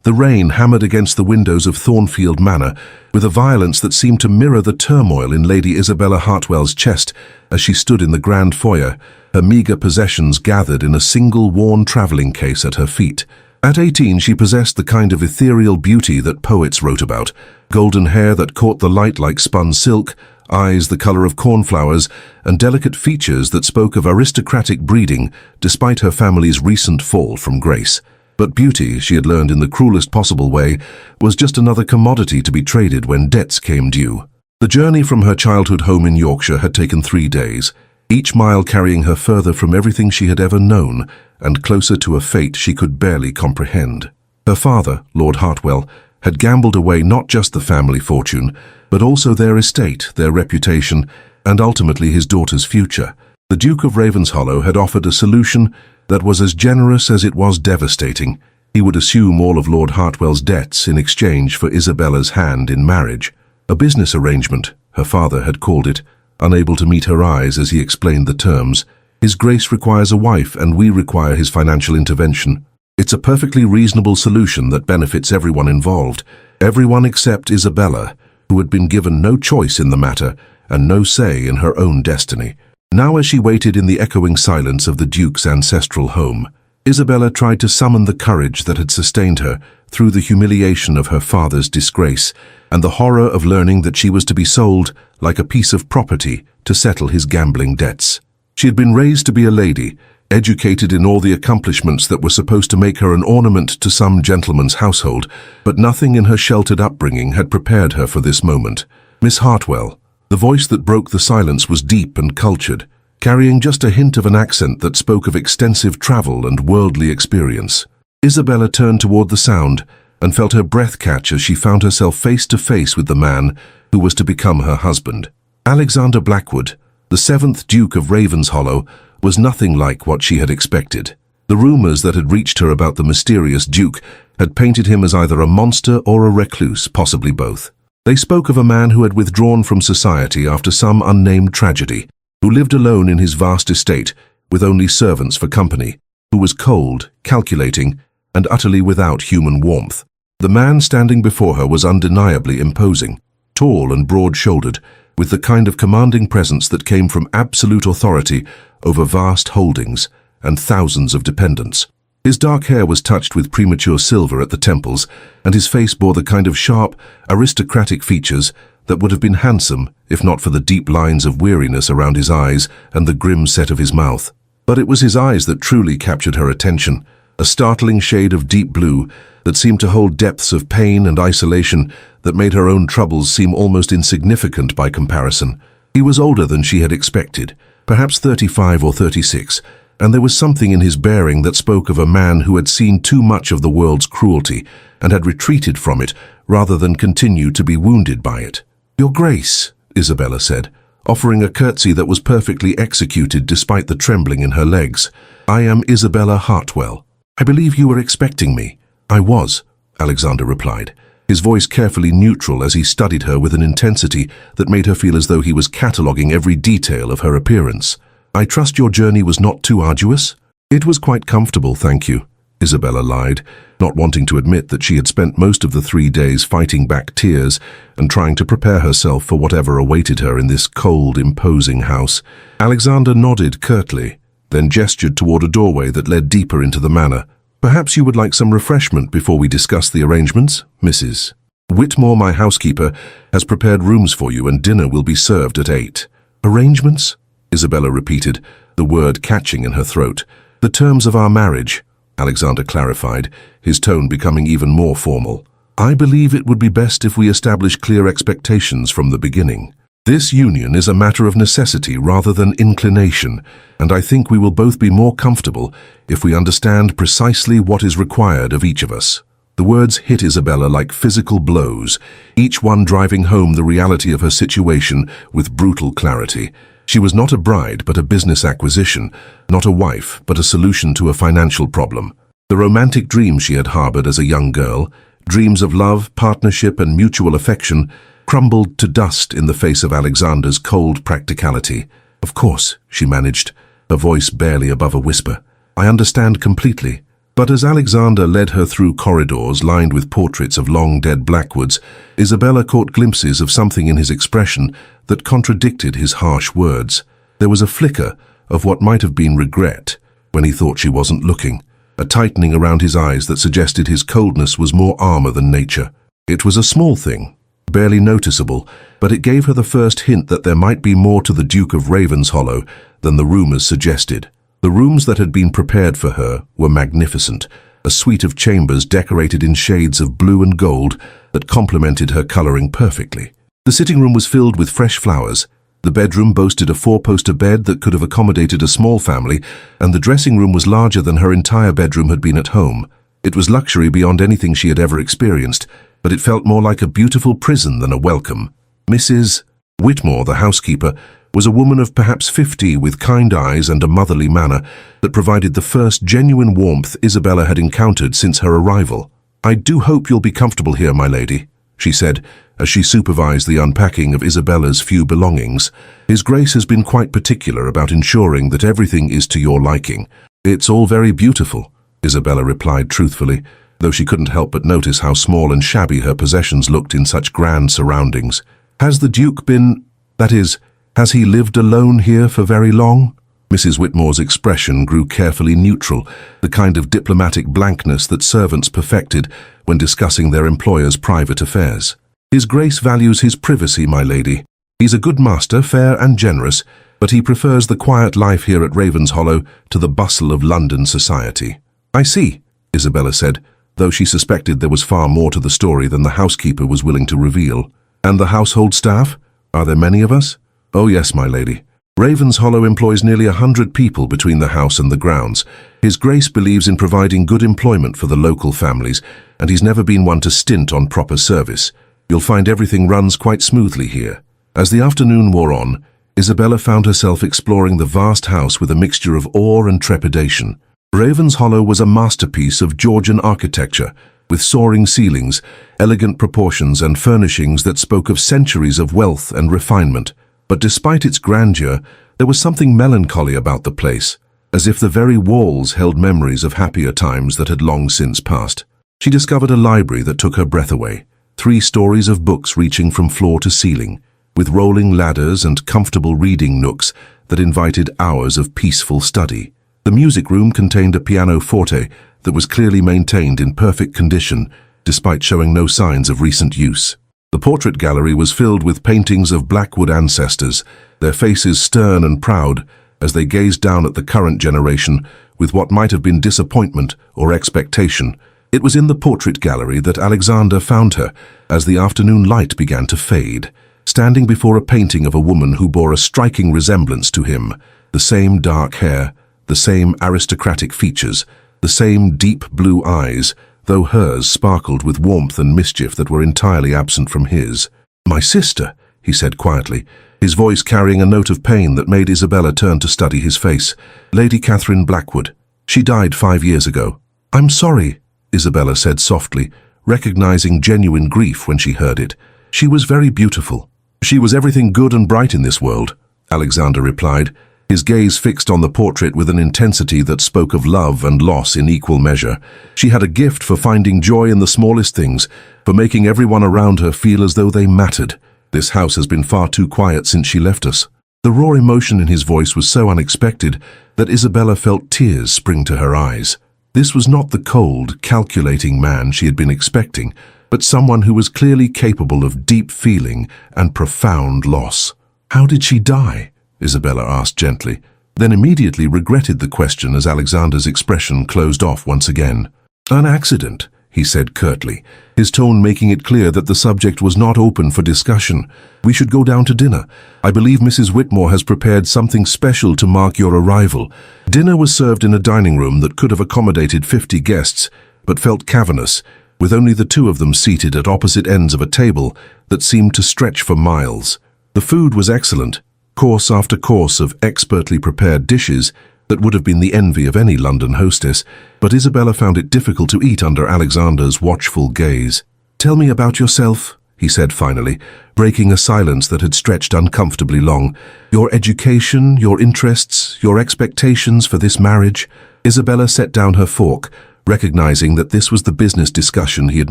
The rain hammered against the windows of Thornfield Manor with a violence that seemed to mirror the turmoil in Lady Isabella Hartwell's chest as she stood in the grand foyer, her meagre possessions gathered in a single worn travelling case at her feet. At 18, she possessed the kind of ethereal beauty that poets wrote about, golden hair that caught the light like spun silk, eyes the colour of cornflowers, and delicate features that spoke of aristocratic breeding despite her family's recent fall from grace. But beauty, she had learned in the cruelest possible way, was just another commodity to be traded when debts came due. The journey from her childhood home in Yorkshire had taken 3 days, each mile carrying her further from everything she had ever known and closer to a fate she could barely comprehend. Her father, Lord Hartwell, had gambled away not just the family fortune, but also their estate, their reputation, and ultimately his daughter's future. The Duke of Ravenshollow had offered a solution that was as generous as it was devastating. He would assume all of Lord Hartwell's debts in exchange for Isabella's hand in marriage. A business arrangement, her father had called it, unable to meet her eyes as he explained the terms. His Grace requires a wife and we require his financial intervention. It's a perfectly reasonable solution that benefits everyone involved, everyone except Isabella, who had been given no choice in the matter and no say in her own destiny. Now as she waited in the echoing silence of the Duke's ancestral home, Isabella tried to summon the courage that had sustained her through the humiliation of her father's disgrace and the horror of learning that she was to be sold like a piece of property to settle his gambling debts. She had been raised to be a lady, educated in all the accomplishments that were supposed to make her an ornament to some gentleman's household, but nothing in her sheltered upbringing had prepared her for this moment. Miss Hartwell. The voice that broke the silence was deep and cultured, carrying just a hint of an accent that spoke of extensive travel and worldly experience. Isabella turned toward the sound and felt her breath catch as she found herself face to face with the man who was to become her husband. Alexander Blackwood, the 7th Duke of Ravenshollow, was nothing like what she had expected. The rumours that had reached her about the mysterious Duke had painted him as either a monster or a recluse, possibly both. They spoke of a man who had withdrawn from society after some unnamed tragedy, who lived alone in his vast estate with only servants for company, who was cold, calculating, and utterly without human warmth. The man standing before her was undeniably imposing, tall and broad-shouldered, with the kind of commanding presence that came from absolute authority over vast holdings and thousands of dependents. His dark hair was touched with premature silver at the temples, and his face bore the kind of sharp, aristocratic features that would have been handsome if not for the deep lines of weariness around his eyes and the grim set of his mouth. But it was his eyes that truly captured her attention, a startling shade of deep blue that seemed to hold depths of pain and isolation that made her own troubles seem almost insignificant by comparison. He was older than she had expected, perhaps 35 or 36, and there was something in his bearing that spoke of a man who had seen too much of the world's cruelty and had retreated from it rather than continue to be wounded by it. "Your Grace," Isabella said, offering a curtsy that was perfectly executed despite the trembling in her legs. "I am Isabella Hartwell. I believe you were expecting me." "I was," Alexander replied, his voice carefully neutral as he studied her with an intensity that made her feel as though he was cataloguing every detail of her appearance. "I trust your journey was not too arduous?" "It was quite comfortable, thank you," Isabella lied, not wanting to admit that she had spent most of the 3 days fighting back tears and trying to prepare herself for whatever awaited her in this cold, imposing house. Alexander nodded curtly, then gestured toward a doorway that led deeper into the manor. "Perhaps you would like some refreshment before we discuss the arrangements, Mrs. Whitmore, my housekeeper, has prepared rooms for you and dinner will be served at 8. "Arrangements?" Isabella repeated, the word catching in her throat. "The terms of our marriage," Alexander clarified, his tone becoming even more formal. "I believe it would be best if we establish clear expectations from the beginning. This union is a matter of necessity rather than inclination, and I think we will both be more comfortable if we understand precisely what is required of each of us." The words hit Isabella like physical blows, each one driving home the reality of her situation with brutal clarity. She was not a bride but a business acquisition, not a wife but a solution to a financial problem. The romantic dreams she had harbored as a young girl, dreams of love, partnership and mutual affection, crumbled to dust in the face of Alexander's cold practicality. "Of course," she managed, her voice barely above a whisper. "I understand completely. But as Alexander led her through corridors lined with portraits of long-dead Blackwoods, Isabella caught glimpses of something in his expression that contradicted his harsh words. There was a flicker of what might have been regret when he thought she wasn't looking, a tightening around his eyes that suggested his coldness was more armor than nature. It was a small thing, barely noticeable, but it gave her the first hint that there might be more to the Duke of Ravenshollow than the rumors suggested. The rooms that had been prepared for her were magnificent, a suite of chambers decorated in shades of blue and gold that complemented her coloring perfectly. The sitting room was filled with fresh flowers. The bedroom boasted a four-poster bed that could have accommodated a small family, and the dressing room was larger than her entire bedroom had been at home. It was luxury beyond anything she had ever experienced, but it felt more like a beautiful prison than a welcome. Mrs. Whitmore, the housekeeper, was a woman of perhaps 50 with kind eyes and a motherly manner that provided the first genuine warmth Isabella had encountered since her arrival. "I do hope you'll be comfortable here, my lady," she said, as she supervised the unpacking of Isabella's few belongings. "His Grace has been quite particular about ensuring that everything is to your liking." "It's all very beautiful," Isabella replied truthfully, though she couldn't help but notice how small and shabby her possessions looked in such grand surroundings. "Has the Duke been, that is, has he lived alone here for very long?" Mrs. Whitmore's expression grew carefully neutral, the kind of diplomatic blankness that servants perfected when discussing their employer's private affairs. "His Grace values his privacy, my lady. He's a good master, fair and generous, but he prefers the quiet life here at Ravenshollow to the bustle of London society." "I see," Isabella said, though she suspected there was far more to the story than the housekeeper was willing to reveal. "And the household staff? Are there many of us?" "Oh yes, my lady. Ravenshollow employs nearly 100 people between the house and the grounds. His Grace believes in providing good employment for the local families, and he's never been one to stint on proper service. You'll find everything runs quite smoothly here." As the afternoon wore on, Isabella found herself exploring the vast house with a mixture of awe and trepidation. Ravenshollow was a masterpiece of Georgian architecture, with soaring ceilings, elegant proportions and furnishings that spoke of centuries of wealth and refinement. But despite its grandeur, there was something melancholy about the place, as if the very walls held memories of happier times that had long since passed. She discovered a library that took her breath away, 3 stories of books reaching from floor to ceiling, with rolling ladders and comfortable reading nooks that invited hours of peaceful study. The music room contained a pianoforte that was clearly maintained in perfect condition, despite showing no signs of recent use. The portrait gallery was filled with paintings of Blackwood ancestors, their faces stern and proud as they gazed down at the current generation with what might have been disappointment or expectation. It was in the portrait gallery that Alexander found her as the afternoon light began to fade, standing before a painting of a woman who bore a striking resemblance to him, the same dark hair, the same aristocratic features, the same deep blue eyes, though hers sparkled with warmth and mischief that were entirely absent from his. "My sister," he said quietly, his voice carrying a note of pain that made Isabella turn to study his face. "Lady Catherine Blackwood. She died 5 years ago." "I'm sorry," Isabella said softly, recognizing genuine grief when she heard it. "She was very beautiful." "She was everything good and bright in this world," Alexander replied, his gaze fixed on the portrait with an intensity that spoke of love and loss in equal measure. "She had a gift for finding joy in the smallest things, for making everyone around her feel as though they mattered. This house has been far too quiet since she left us." The raw emotion in his voice was so unexpected that Isabella felt tears spring to her eyes. This was not the cold, calculating man she had been expecting, but someone who was clearly capable of deep feeling and profound loss. "How did she die?" Isabella asked gently, then immediately regretted the question as Alexander's expression closed off once again. "An accident," he said curtly, his tone making it clear that the subject was not open for discussion. "We should go down to dinner. I believe Mrs. Whitmore has prepared something special to mark your arrival." Dinner was served in a dining room that could have accommodated 50 guests, but felt cavernous, with only the 2 of them seated at opposite ends of a table that seemed to stretch for miles. The food was excellent, course after course of expertly prepared dishes that would have been the envy of any London hostess, but Isabella found it difficult to eat under Alexander's watchful gaze. "Tell me about yourself," he said finally, breaking a silence that had stretched uncomfortably long. "Your education, your interests, your expectations for this marriage." Isabella set down her fork, recognizing that this was the business discussion he had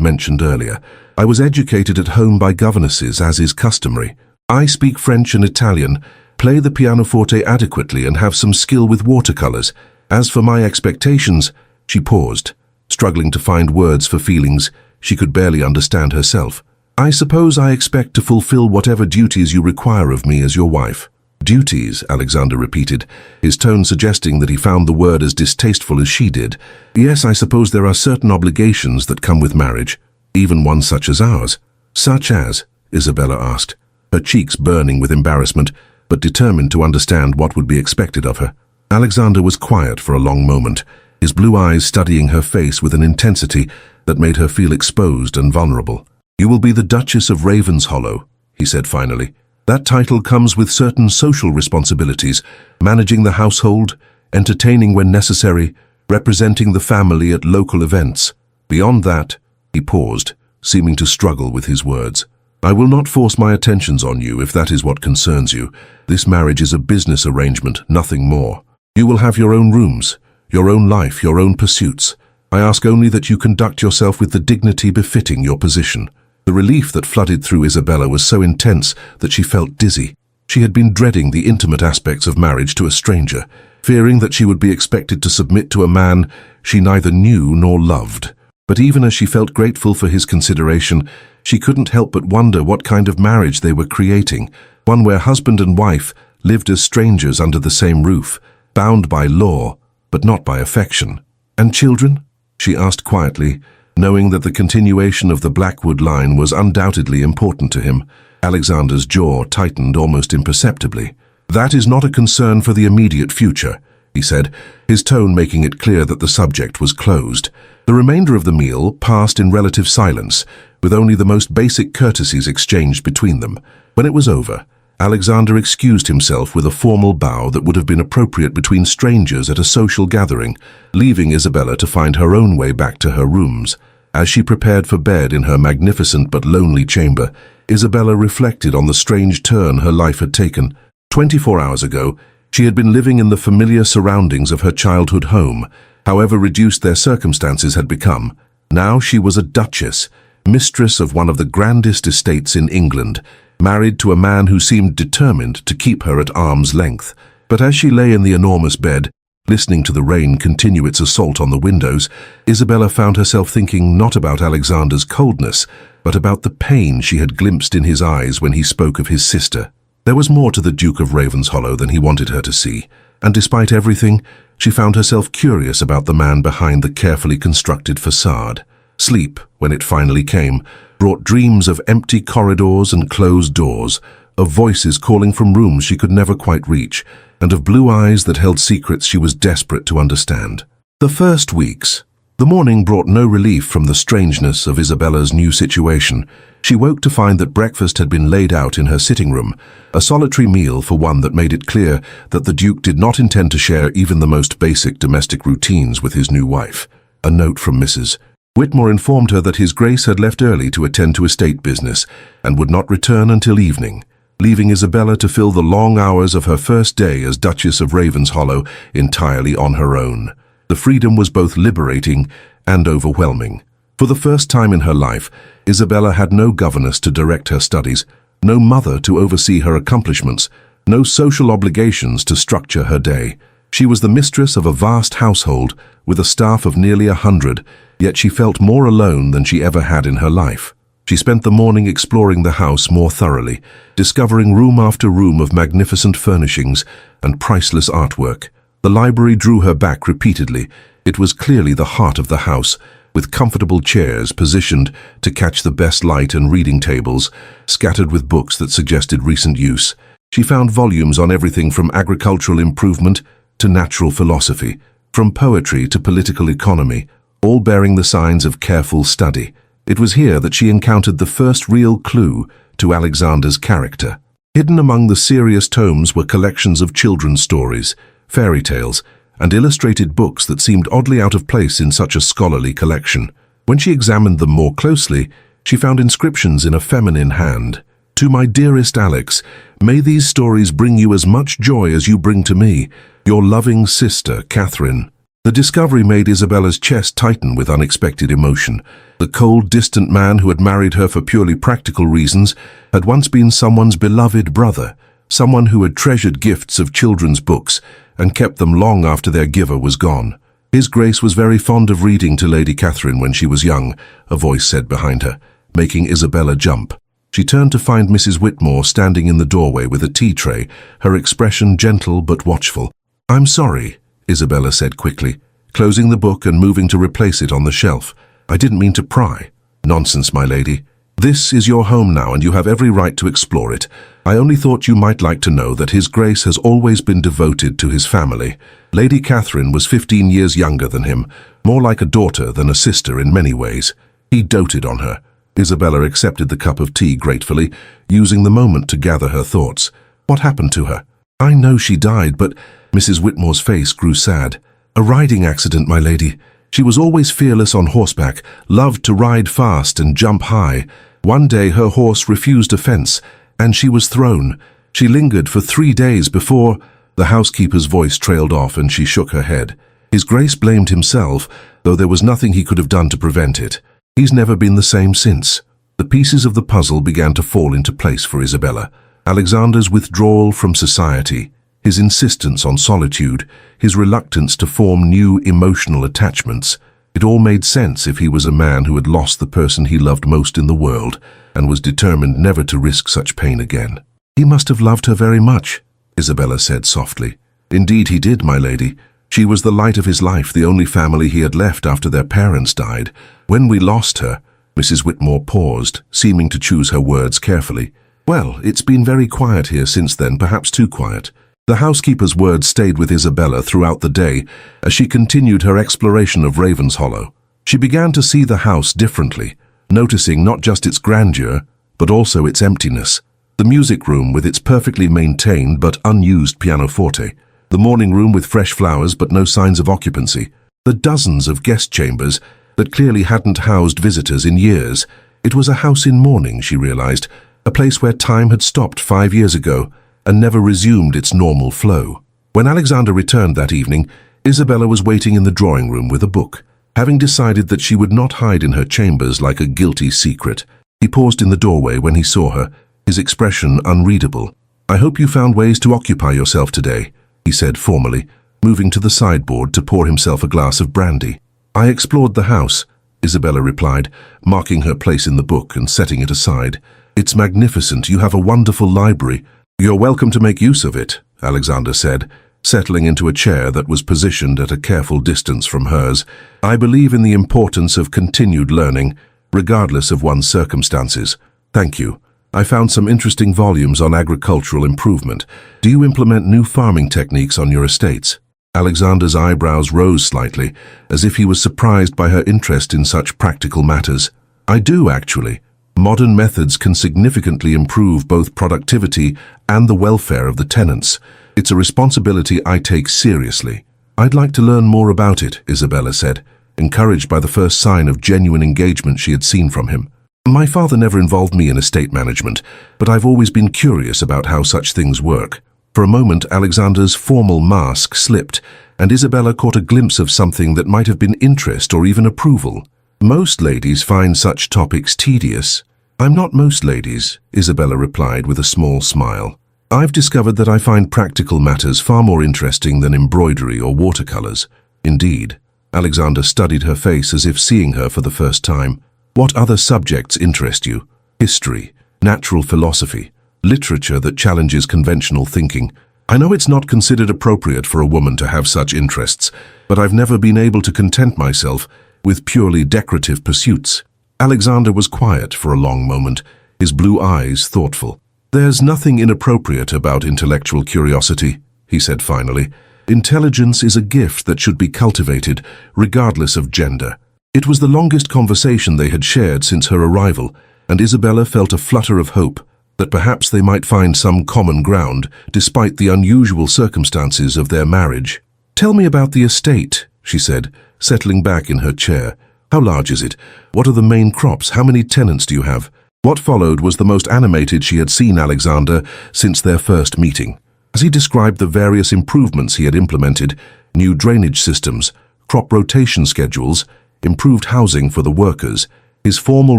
mentioned earlier. "I was educated at home by governesses, as is customary. I speak French and Italian, play the pianoforte adequately, and have some skill with watercolors. As for my expectations—" She paused, struggling to find words for feelings she could barely understand herself. "I suppose I expect to fulfill whatever duties you require of me as your wife." "Duties," Alexander repeated, his tone suggesting that he found the word as distasteful as she did. "Yes, I suppose there are certain obligations that come with marriage, even one such as ours." "Such as?" Isabella asked, her cheeks burning with embarrassment, but determined to understand what would be expected of her. Alexander was quiet for a long moment, his blue eyes studying her face with an intensity that made her feel exposed and vulnerable. "You will be the Duchess of Ravenshollow," he said finally. "That title comes with certain social responsibilities, managing the household, entertaining when necessary, representing the family at local events. Beyond that—" He paused, seeming to struggle with his words. "I will not force my attentions on you if that is what concerns you. This marriage is a business arrangement, nothing more. You will have your own rooms, your own life, your own pursuits. I ask only that you conduct yourself with the dignity befitting your position." The relief that flooded through Isabella was so intense that she felt dizzy. She had been dreading the intimate aspects of marriage to a stranger, fearing that she would be expected to submit to a man she neither knew nor loved. But even as she felt grateful for his consideration, she couldn't help but wonder what kind of marriage they were creating, one where husband and wife lived as strangers under the same roof, bound by law, but not by affection. "And children?" she asked quietly, knowing that the continuation of the Blackwood line was undoubtedly important to him. Alexander's jaw tightened almost imperceptibly. "That is not a concern for the immediate future," he said, his tone making it clear that the subject was closed. The remainder of the meal passed in relative silence, with only the most basic courtesies exchanged between them. When it was over, Alexander excused himself with a formal bow that would have been appropriate between strangers at a social gathering, leaving Isabella to find her own way back to her rooms. As she prepared for bed in her magnificent but lonely chamber, Isabella reflected on the strange turn her life had taken. 24 hours ago, she had been living in the familiar surroundings of her childhood home, however reduced their circumstances had become. Now she was a duchess, mistress of one of the grandest estates in England, married to a man who seemed determined to keep her at arm's length. But as she lay in the enormous bed, listening to the rain continue its assault on the windows, Isabella found herself thinking not about Alexander's coldness, but about the pain she had glimpsed in his eyes when he spoke of his sister. There was more to the Duke of Ravenshollow than he wanted her to see, and despite everything, she found herself curious about the man behind the carefully constructed facade. Sleep, when it finally came, brought dreams of empty corridors and closed doors, of voices calling from rooms she could never quite reach, and of blue eyes that held secrets she was desperate to understand. The first weeks. The morning brought no relief from the strangeness of Isabella's new situation. She woke to find that breakfast had been laid out in her sitting room, a solitary meal for one that made it clear that the Duke did not intend to share even the most basic domestic routines with his new wife. A note from Mrs. Whitmore informed her that His Grace had left early to attend to estate business and would not return until evening, leaving Isabella to fill the long hours of her first day as Duchess of Ravenshollow entirely on her own. The freedom was both liberating and overwhelming. For the first time in her life, Isabella had no governess to direct her studies, no mother to oversee her accomplishments, no social obligations to structure her day. She was the mistress of a vast household with a staff of nearly 100, yet she felt more alone than she ever had in her life. She spent the morning exploring the house more thoroughly, discovering room after room of magnificent furnishings and priceless artwork. The library drew her back repeatedly. It was clearly the heart of the house, with comfortable chairs positioned to catch the best light and reading tables, scattered with books that suggested recent use. She found volumes on everything from agricultural improvement to natural philosophy, from poetry to political economy, all bearing the signs of careful study. It was here that she encountered the first real clue to Alexander's character. Hidden among the serious tomes were collections of children's stories, fairy tales, and illustrated books that seemed oddly out of place in such a scholarly collection. When she examined them more closely, she found inscriptions in a feminine hand. "To my dearest Alex, may these stories bring you as much joy as you bring to me, your loving sister, Catherine." The discovery made Isabella's chest tighten with unexpected emotion. The cold, distant man who had married her for purely practical reasons had once been someone's beloved brother, someone who had treasured gifts of children's books and kept them long after their giver was gone. His Grace was very fond of reading to Lady Catherine when she was young, a voice said behind her, making Isabella jump. She turned to find Mrs. Whitmore standing in the doorway with a tea tray, her expression gentle but watchful. "I'm sorry," Isabella said quickly, closing the book and moving to replace it on the shelf. "I didn't mean to pry." "Nonsense, my lady. This is your home now and you have every right to explore it. I only thought you might like to know that His Grace has always been devoted to his family. Lady Catherine was 15 years younger than him, more like a daughter than a sister in many ways. He doted on her." Isabella accepted the cup of tea gratefully, using the moment to gather her thoughts. "What happened to her?" "I know she died, but—" Mrs. Whitmore's face grew sad. "A riding accident, my lady. She was always fearless on horseback, loved to ride fast and jump high. One day her horse refused a fence, and she was thrown. She lingered for 3 days before—" The housekeeper's voice trailed off and she shook her head. His Grace blamed himself, though there was nothing he could have done to prevent it. He's never been the same since. The pieces of the puzzle began to fall into place for Isabella. Alexander's withdrawal from society, his insistence on solitude, his reluctance to form new emotional attachments. It all made sense if he was a man who had lost the person he loved most in the world and was determined never to risk such pain again. "He must have loved her very much," Isabella said softly. "Indeed he did, my lady. She was the light of his life, the only family he had left after their parents died. When we lost her—" Mrs. Whitmore paused, seeming to choose her words carefully. "Well, it's been very quiet here since then, perhaps too quiet." The housekeeper's words stayed with Isabella throughout the day as she continued her exploration of Ravenshollow. She began to see the house differently, noticing not just its grandeur, but also its emptiness. The music room with its perfectly maintained but unused pianoforte, the morning room with fresh flowers but no signs of occupancy, the dozens of guest chambers that clearly hadn't housed visitors in years. It was a house in mourning, she realized, a place where time had stopped 5 years ago and never resumed its normal flow. When Alexander returned that evening, Isabella was waiting in the drawing room with a book. Having decided that she would not hide in her chambers like a guilty secret, he paused in the doorway when he saw her, his expression unreadable. "I hope you found ways to occupy yourself today," he said formally, moving to the sideboard to pour himself a glass of brandy. "I explored the house," Isabella replied, marking her place in the book and setting it aside. "It's magnificent. You have a wonderful library." "You're welcome to make use of it," Alexander said, settling into a chair that was positioned at a careful distance from hers. "I believe in the importance of continued learning, regardless of one's circumstances. Thank you. I found some interesting volumes on agricultural improvement. Do you implement new farming techniques on your estates?" Alexander's eyebrows rose slightly, as if he was surprised by her interest in such practical matters. "I do, actually. Modern methods can significantly improve both productivity and the welfare of the tenants. It's a responsibility I take seriously." "I'd like to learn more about it," Isabella said, encouraged by the first sign of genuine engagement she had seen from him. "My father never involved me in estate management, but I've always been curious about how such things work." For a moment, Alexander's formal mask slipped, and Isabella caught a glimpse of something that might have been interest or even approval. "Most ladies find such topics tedious." "I'm not most ladies," Isabella replied with a small smile. "I've discovered that I find practical matters far more interesting than embroidery or watercolors." "Indeed." Alexander studied her face as if seeing her for the first time. "What other subjects interest you?" "History, natural philosophy, literature that challenges conventional thinking. I know it's not considered appropriate for a woman to have such interests, but I've never been able to content myself with purely decorative pursuits." Alexander was quiet for a long moment, his blue eyes thoughtful. "There's nothing inappropriate about intellectual curiosity," he said finally. "Intelligence is a gift that should be cultivated, regardless of gender." It was the longest conversation they had shared since her arrival, and Isabella felt a flutter of hope that perhaps they might find some common ground despite the unusual circumstances of their marriage. "Tell me about the estate," she said, settling back in her chair. "How large is it? What are the main crops? How many tenants do you have?" What followed was the most animated she had seen Alexander since their first meeting. As he described the various improvements he had implemented, new drainage systems, crop rotation schedules, improved housing for the workers, his formal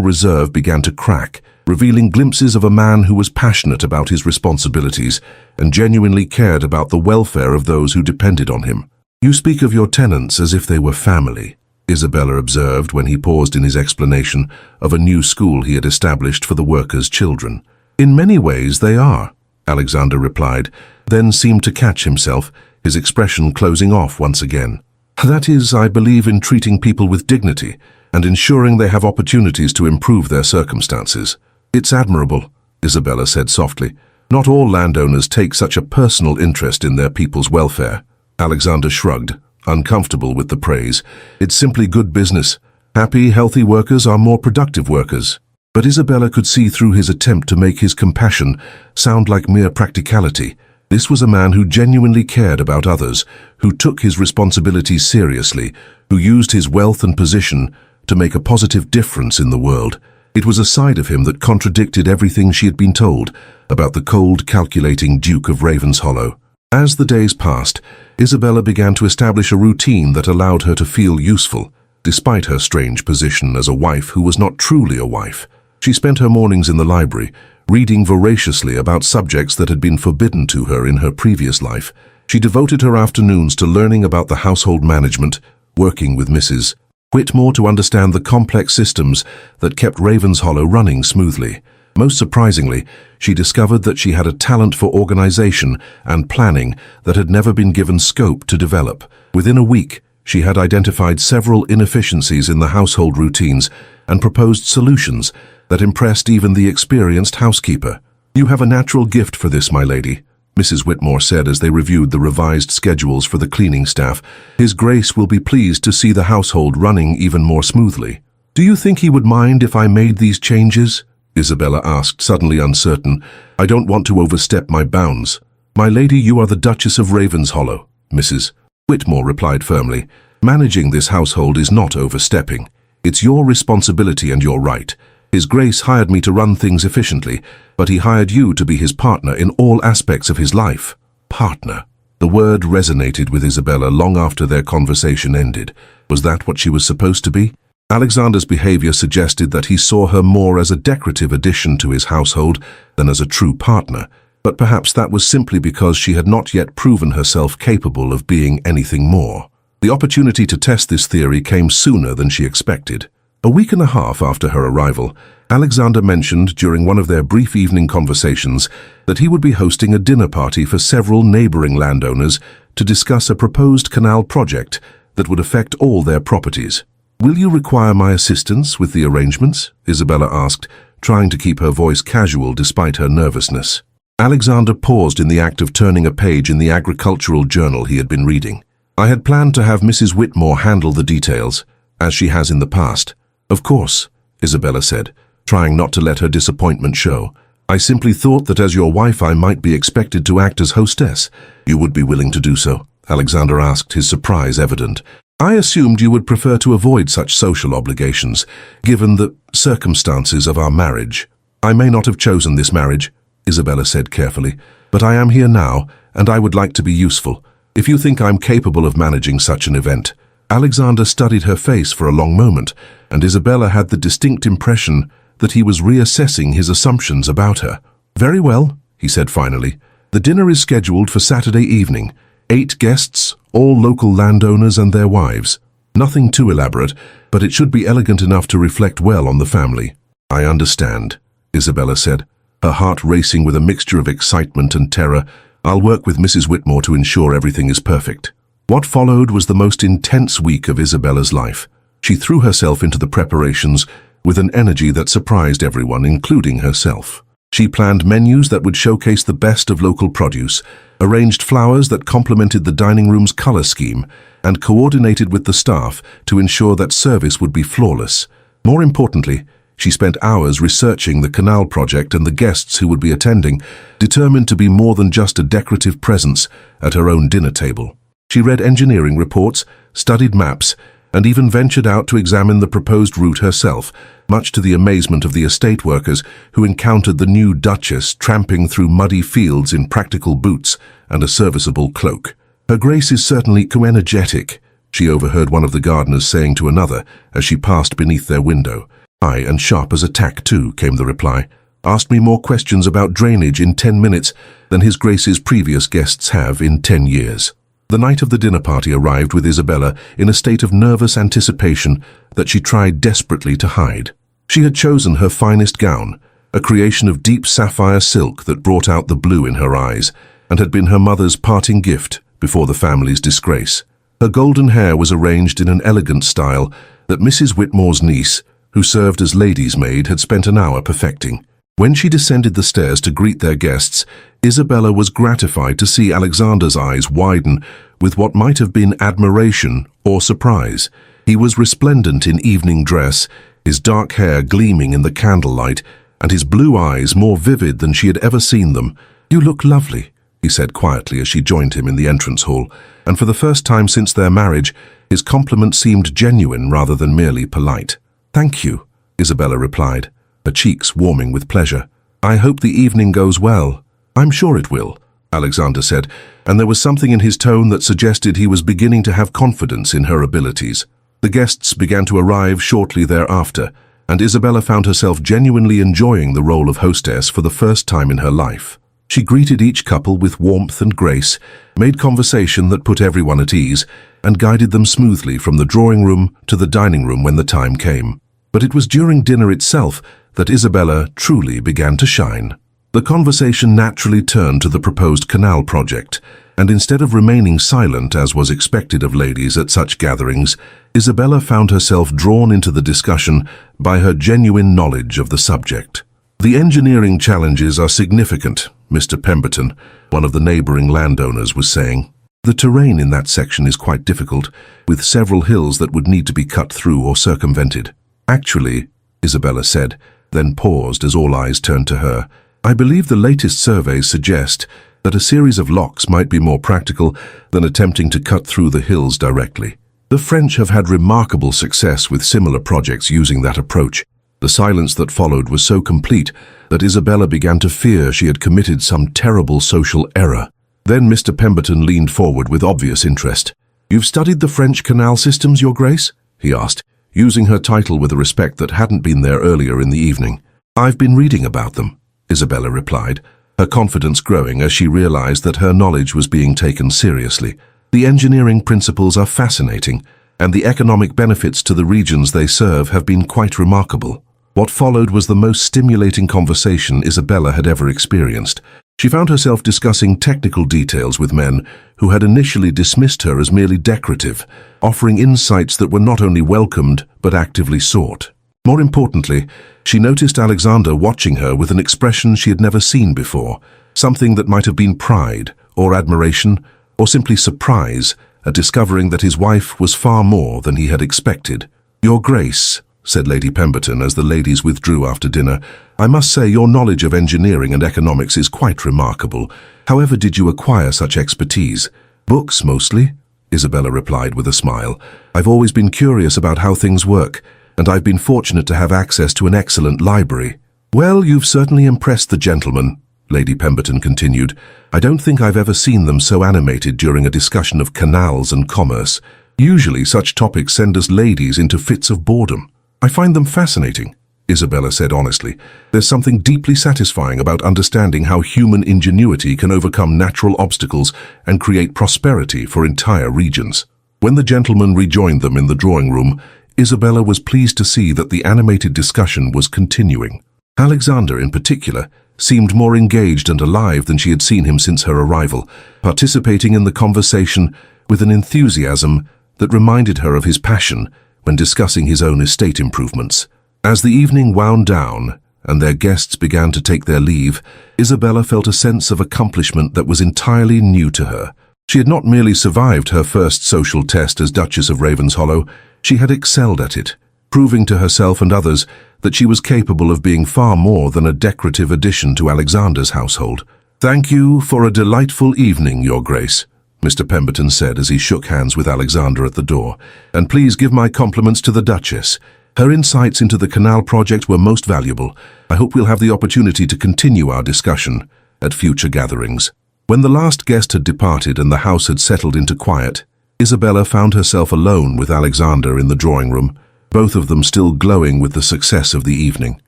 reserve began to crack, revealing glimpses of a man who was passionate about his responsibilities and genuinely cared about the welfare of those who depended on him. "You speak of your tenants as if they were family," Isabella observed when he paused in his explanation of a new school he had established for the workers' children. "In many ways they are," Alexander replied, then seemed to catch himself, his expression closing off once again. "That is, I believe in treating people with dignity and ensuring they have opportunities to improve their circumstances." "It's admirable," Isabella said softly. "Not all landowners take such a personal interest in their people's welfare." Alexander shrugged, uncomfortable with the praise. "It's simply good business. Happy, healthy workers are more productive workers." But Isabella could see through his attempt to make his compassion sound like mere practicality. This was a man who genuinely cared about others, who took his responsibilities seriously, who used his wealth and position to make a positive difference in the world. It was a side of him that contradicted everything she had been told about the cold, calculating Duke of Ravenshollow. As the days passed, Isabella began to establish a routine that allowed her to feel useful, despite her strange position as a wife who was not truly a wife. She spent her mornings in the library, reading voraciously about subjects that had been forbidden to her in her previous life. She devoted her afternoons to learning about the household management, working with Mrs. Whitmore to understand the complex systems that kept Ravenshollow running smoothly. Most surprisingly, she discovered that she had a talent for organization and planning that had never been given scope to develop. Within a week, she had identified several inefficiencies in the household routines and proposed solutions that impressed even the experienced housekeeper. "You have a natural gift for this, my lady," Mrs. Whitmore said as they reviewed the revised schedules for the cleaning staff. "His Grace will be pleased to see the household running even more smoothly." "Do you think he would mind if I made these changes?" Isabella asked, suddenly uncertain. "I don't want to overstep my bounds." "My lady, you are the Duchess of Ravenshollow," Mrs. Whitmore replied firmly. "Managing this household is not overstepping. It's your responsibility and your right. His Grace hired me to run things efficiently, but he hired you to be his partner in all aspects of his life." Partner. The word resonated with Isabella long after their conversation ended. Was that what she was supposed to be? Alexander's behavior suggested that he saw her more as a decorative addition to his household than as a true partner, but perhaps that was simply because she had not yet proven herself capable of being anything more. The opportunity to test this theory came sooner than she expected. A week and a half after her arrival, Alexander mentioned during one of their brief evening conversations that he would be hosting a dinner party for several neighboring landowners to discuss a proposed canal project that would affect all their properties. "Will you require my assistance with the arrangements?" Isabella asked, trying to keep her voice casual despite her nervousness. Alexander paused in the act of turning a page in the agricultural journal he had been reading. "I had planned to have Mrs. Whitmore handle the details, as she has in the past." "Of course," Isabella said, trying not to let her disappointment show. "I simply thought that as your wife I might be expected to act as hostess." "You would be willing to do so?" Alexander asked, his surprise evident. "I assumed you would prefer to avoid such social obligations, given the circumstances of our marriage." "I may not have chosen this marriage," Isabella said carefully, "but I am here now, and I would like to be useful. If you think I'm capable of managing such an event." Alexander studied her face for a long moment, and Isabella had the distinct impression that he was reassessing his assumptions about her. "Very well," he said finally. "The dinner is scheduled for Saturday evening. 8 guests, all local landowners and their wives. Nothing too elaborate, but it should be elegant enough to reflect well on the family." "I understand," Isabella said, her heart racing with a mixture of excitement and terror. "I'll work with Mrs. Whitmore to ensure everything is perfect." What followed was the most intense week of Isabella's life. She threw herself into the preparations with an energy that surprised everyone, including herself. She planned menus that would showcase the best of local produce, arranged flowers that complemented the dining room's color scheme, and coordinated with the staff to ensure that service would be flawless. More importantly, she spent hours researching the canal project and the guests who would be attending, determined to be more than just a decorative presence at her own dinner table. She read engineering reports, studied maps, and even ventured out to examine the proposed route herself, much to the amazement of the estate workers who encountered the new Duchess tramping through muddy fields in practical boots and a serviceable cloak. "Her Grace is certainly energetic," she overheard one of the gardeners saying to another as she passed beneath their window. "Aye, and sharp as a tack too," came the reply. "Asked me more questions about drainage in 10 minutes than His Grace's previous guests have in 10 years. The night of the dinner party arrived with Isabella in a state of nervous anticipation that she tried desperately to hide. She had chosen her finest gown, a creation of deep sapphire silk that brought out the blue in her eyes, and had been her mother's parting gift before the family's disgrace. Her golden hair was arranged in an elegant style that Mrs. Whitmore's niece, who served as lady's maid, had spent an hour perfecting. When she descended the stairs to greet their guests, Isabella was gratified to see Alexander's eyes widen with what might have been admiration or surprise. He was resplendent in evening dress, his dark hair gleaming in the candlelight, and his blue eyes more vivid than she had ever seen them. "You look lovely," he said quietly as she joined him in the entrance hall, and for the first time since their marriage, his compliment seemed genuine rather than merely polite. "Thank you," Isabella replied, her cheeks warming with pleasure. "I hope the evening goes well." "I'm sure it will," Alexander said, and there was something in his tone that suggested he was beginning to have confidence in her abilities. The guests began to arrive shortly thereafter, and Isabella found herself genuinely enjoying the role of hostess for the first time in her life. She greeted each couple with warmth and grace, made conversation that put everyone at ease, and guided them smoothly from the drawing room to the dining room when the time came. But it was during dinner itself that Isabella truly began to shine. The conversation naturally turned to the proposed canal project, and instead of remaining silent as was expected of ladies at such gatherings, Isabella found herself drawn into the discussion by her genuine knowledge of the subject. "The engineering challenges are significant," Mr. Pemberton, one of the neighboring landowners, was saying. "The terrain in that section is quite difficult, with several hills that would need to be cut through or circumvented." "Actually," Isabella said, then paused as all eyes turned to her, "I believe the latest surveys suggest that a series of locks might be more practical than attempting to cut through the hills directly. The French have had remarkable success with similar projects using that approach." The silence that followed was so complete that Isabella began to fear she had committed some terrible social error. Then Mr. Pemberton leaned forward with obvious interest. "You've studied the French canal systems, Your Grace?" he asked, using her title with a respect that hadn't been there earlier in the evening. "I've been reading about them," Isabella replied, her confidence growing as she realized that her knowledge was being taken seriously. "The engineering principles are fascinating, and the economic benefits to the regions they serve have been quite remarkable." What followed was the most stimulating conversation Isabella had ever experienced. She found herself discussing technical details with men who had initially dismissed her as merely decorative, offering insights that were not only welcomed but actively sought. More importantly, she noticed Alexander watching her with an expression she had never seen before, something that might have been pride, or admiration, or simply surprise at discovering that his wife was far more than he had expected. "Your Grace," said Lady Pemberton as the ladies withdrew after dinner, "I must say your knowledge of engineering and economics is quite remarkable. However did you acquire such expertise?" "Books, mostly," Isabella replied with a smile. "I've always been curious about how things work, and I've been fortunate to have access to an excellent library." "Well, you've certainly impressed the gentlemen," Lady Pemberton continued. "I don't think I've ever seen them so animated during a discussion of canals and commerce. Usually such topics send us ladies into fits of boredom." "I find them fascinating," Isabella said honestly. "There's something deeply satisfying about understanding how human ingenuity can overcome natural obstacles and create prosperity for entire regions." When the gentlemen rejoined them in the drawing room, Isabella was pleased to see that the animated discussion was continuing. Alexander, in particular, seemed more engaged and alive than she had seen him since her arrival, participating in the conversation with an enthusiasm that reminded her of his passion when discussing his own estate improvements. As the evening wound down and their guests began to take their leave, Isabella felt a sense of accomplishment that was entirely new to her. She had not merely survived her first social test as Duchess of Ravenshollow, she had excelled at it, proving to herself and others that she was capable of being far more than a decorative addition to Alexander's household. "Thank you for a delightful evening, Your Grace," Mr. Pemberton said as he shook hands with Alexander at the door, "and please give my compliments to the Duchess. Her insights into the canal project were most valuable. I hope we'll have the opportunity to continue our discussion at future gatherings." When the last guest had departed and the house had settled into quiet, Isabella found herself alone with Alexander in the drawing room, both of them still glowing with the success of the evening.